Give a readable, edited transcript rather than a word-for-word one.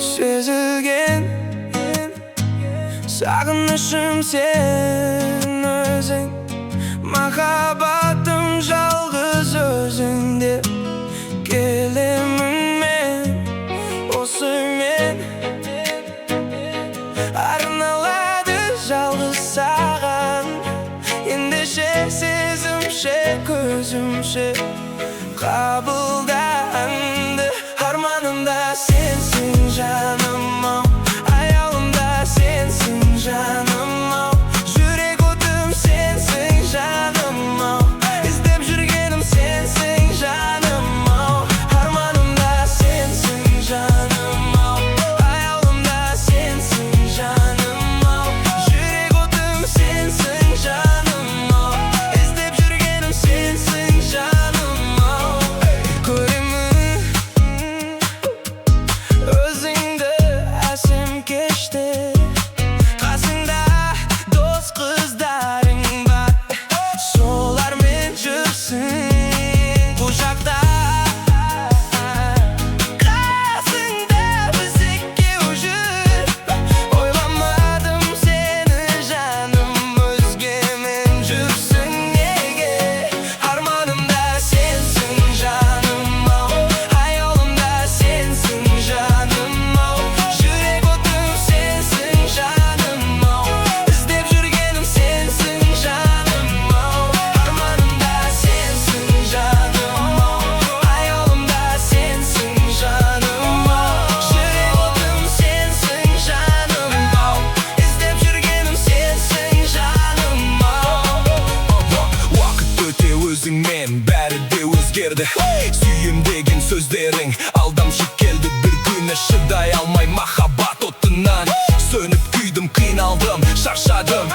Сезілген сағынышым сен өзің, махаббатым жалғыз өзіңде. Келемін мен осымен, арналады жалғыз саған. Ендеше сезімше көзімше қабылданды. Арманымда сенсің жаным-ау, аялымда сенсің жаным-ау, жүрек отым сенсің жаным-ау, іздеп жүргенім сенсің жаным-ау. Арманымда сенсің жаным-ау, аялымда сенсің жаным-ау, жүрек отым сенсің жаным-ау, іздеп жүргенім сенсің жаным-ау. Көремін өзіңді әсем кеште, қасыңда дос қыздарың бар, солармен жүрсің құшақта. Қасыңда біз екеу жүр, ойламадым сені жаным, өзгемен жүрсің неге. Арманымда сенсің жаным-ау, аялымда сенсің жаным-ау, жүрек отым сенсің жаным-ау, іздеп жүргенім сенсің жаным-ау. Арманымда сенсің жаным-ау, аялымда сенсің жаным-ау, жүрек отым сенсің жаным-ау, іздеп жүргенім сенсің жаным-ау. Уақыт өте өзіңмен бәрі де өзгерді. Сүйем деген сөздерің алдамшы келді. Bir күні шыдай алмай махаббат отынан сөніп күйдім, қиналдым, шаршадым.